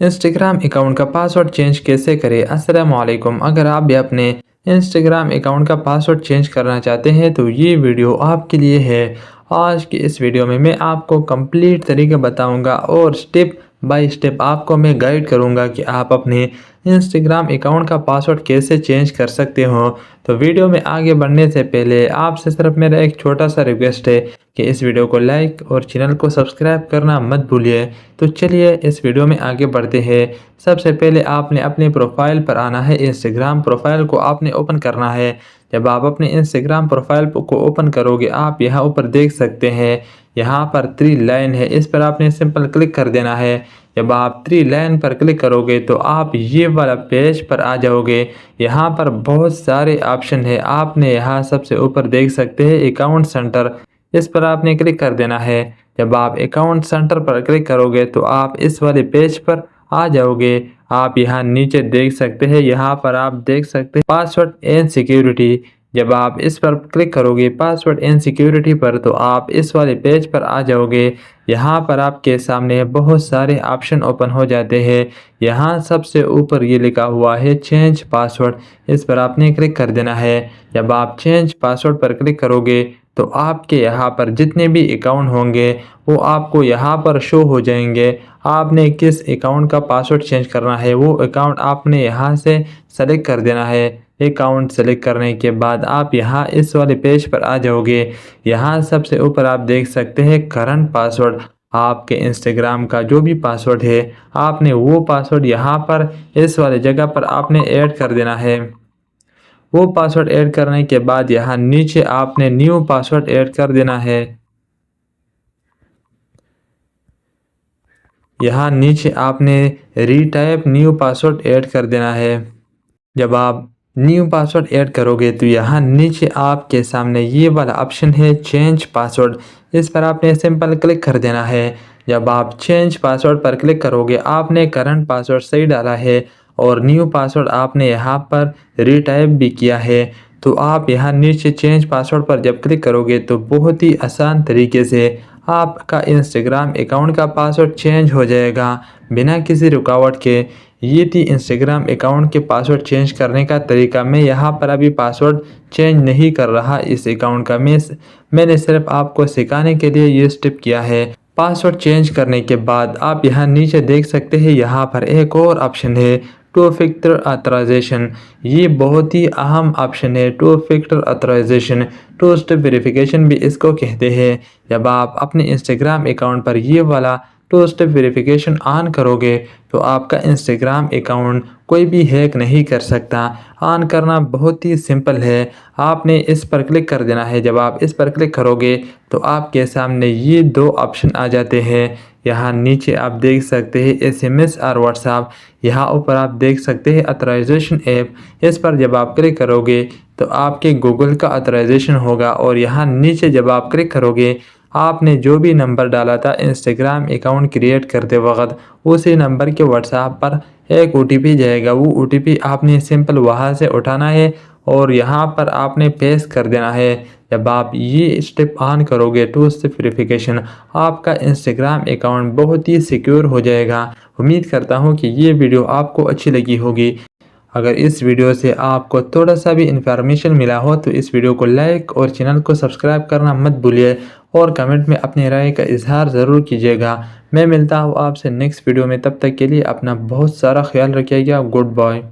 Instagram account का password change कैसे करें। अस्सलामुअलैकुम। अगर आप भी अपने इंस्टाग्राम अकाउंट का पासवर्ड चेंज करना चाहते हैं तो ये वीडियो आपके लिए है। आज की इस वीडियो में मैं आपको कंप्लीट तरीके बताऊंगा और स्टेप बाय स्टेप आपको मैं गाइड करूंगा कि आप अपने इंस्टाग्राम अकाउंट का पासवर्ड कैसे चेंज कर सकते हो। तो वीडियो में आगे बढ़ने से पहले आपसे सिर्फ मेरा एक छोटा सा रिक्वेस्ट है कि इस वीडियो को लाइक और चैनल को सब्सक्राइब करना मत भूलिए। तो चलिए इस वीडियो में आगे बढ़ते हैं। सबसे पहले आपने अपने प्रोफाइल पर आना है। इंस्टाग्राम प्रोफाइल को आपने ओपन करना है। जब आप अपने इंस्टाग्राम प्रोफाइल को ओपन करोगे आप यहाँ ऊपर देख सकते हैं, यहाँ पर 3 लाइन है, इस पर आपने सिंपल क्लिक कर देना है। जब आप 3 लाइन पर क्लिक करोगे तो आप ये वाला पेज पर आ जाओगे। यहाँ पर बहुत सारे ऑप्शन है। आपने यहाँ सबसे ऊपर देख सकते हैं अकाउंट सेंटर, इस पर आपने क्लिक कर देना है। जब आप अकाउंट सेंटर पर क्लिक करोगे तो आप इस वाले पेज पर आ जाओगे। आप यहाँ नीचे देख सकते हैं, यहाँ पर आप देख सकते हैं पासवर्ड एंड सिक्योरिटी। जब आप इस पर क्लिक करोगे पासवर्ड एंड सिक्योरिटी पर तो आप इस वाले पेज पर आ जाओगे। यहाँ पर आपके सामने बहुत सारे ऑप्शन ओपन हो जाते हैं। यहाँ सबसे ऊपर ये लिखा हुआ है चेंज पासवर्ड, इस पर आपने क्लिक कर देना है। जब आप चेंज पासवर्ड पर क्लिक करोगे तो आपके यहाँ पर जितने भी अकाउंट होंगे वो आपको यहाँ पर शो हो जाएंगे। आपने किस अकाउंट का पासवर्ड चेंज करना है वो अकाउंट आपने यहाँ से सेलेक्ट कर देना है। अकाउंट सेलेक्ट करने के बाद आप यहाँ इस वाले पेज पर आ जाओगे। यहाँ सबसे ऊपर आप देख सकते हैं करंट पासवर्ड। आपके इंस्टाग्राम का जो भी पासवर्ड है आपने वो पासवर्ड यहाँ पर इस वाले जगह पर आपने ऐड कर देना है। वो पासवर्ड ऐड करने के बाद यहाँ नीचे आपने न्यू पासवर्ड ऐड कर देना है। यहाँ नीचे आपने रीटाइप न्यू पासवर्ड ऐड कर देना है। जब आप न्यू पासवर्ड ऐड करोगे तो यहाँ नीचे आपके सामने ये वाला ऑप्शन है चेंज पासवर्ड, इस पर आपने सिंपल क्लिक कर देना है। जब आप चेंज पासवर्ड पर क्लिक करोगे आपने करंट पासवर्ड सही डाला है और न्यू पासवर्ड आपने यहाँ पर रीटाइप भी किया है। तो आप यहाँ नीचे चेंज पासवर्ड पर जब क्लिक करोगे तो बहुत ही आसान तरीके से आपका इंस्टाग्राम अकाउंट का पासवर्ड चेंज हो जाएगा बिना किसी रुकावट के। ये थी इंस्टाग्राम अकाउंट के पासवर्ड चेंज करने का तरीका। मैं यहाँ पर अभी पासवर्ड चेंज नहीं कर रहा इस अकाउंट का, मैंने सिर्फ आपको सिखाने के लिए ये स्टेप किया है। पासवर्ड चेंज करने के बाद आप यहाँ नीचे देख सकते हैं, यहाँ पर एक और ऑप्शन है टू फैक्टर ऑथराइजेशन। ये बहुत ही अहम ऑप्शन है two factor authorization, two step verification भी इसको कहते हैं। जब आप अपने इंस्टाग्राम अकाउंट पर ये वाला टू स्टेप वेरिफिकेशन ऑन करोगे तो आपका इंस्टाग्राम अकाउंट कोई भी हैक नहीं कर सकता। ऑन करना बहुत ही सिंपल है, आपने इस पर क्लिक कर देना है। जब आप इस पर क्लिक करोगे तो आपके सामने ये 2 ऑप्शन आ जाते हैं। यहाँ नीचे आप देख सकते हैं SMS और व्हाट्सएप, यहाँ ऊपर आप देख सकते हैं ऑथराइजेशन ऐप, इस पर जब आप क्लिक करोगे तो आपके गूगल का ऑथराइजेशन होगा। और यहाँ नीचे जब आप क्लिक करोगे आपने जो भी नंबर डाला था इंस्टाग्राम अकाउंट क्रिएट करते वक्त उसी नंबर के व्हाट्सएप पर एक OTP जाएगा। वो OTP आपने सिंपल वहाँ से उठाना है और यहाँ पर आपने पेस्ट कर देना है। जब आप ये स्टेप ऑन करोगे टू स्टेप वेरिफिकेशन आपका इंस्टाग्राम अकाउंट बहुत ही सिक्योर हो जाएगा। उम्मीद करता हूँ कि ये वीडियो आपको अच्छी लगी होगी। अगर इस वीडियो से आपको थोड़ा सा भी इंफॉर्मेशन मिला हो तो इस वीडियो को लाइक और चैनल को सब्सक्राइब करना मत भूलिए और कमेंट में अपनी राय का इजहार ज़रूर कीजिएगा। मैं मिलता हूँ आपसे नेक्स्ट वीडियो में, तब तक के लिए अपना बहुत सारा ख्याल रखिएगा। Good bye.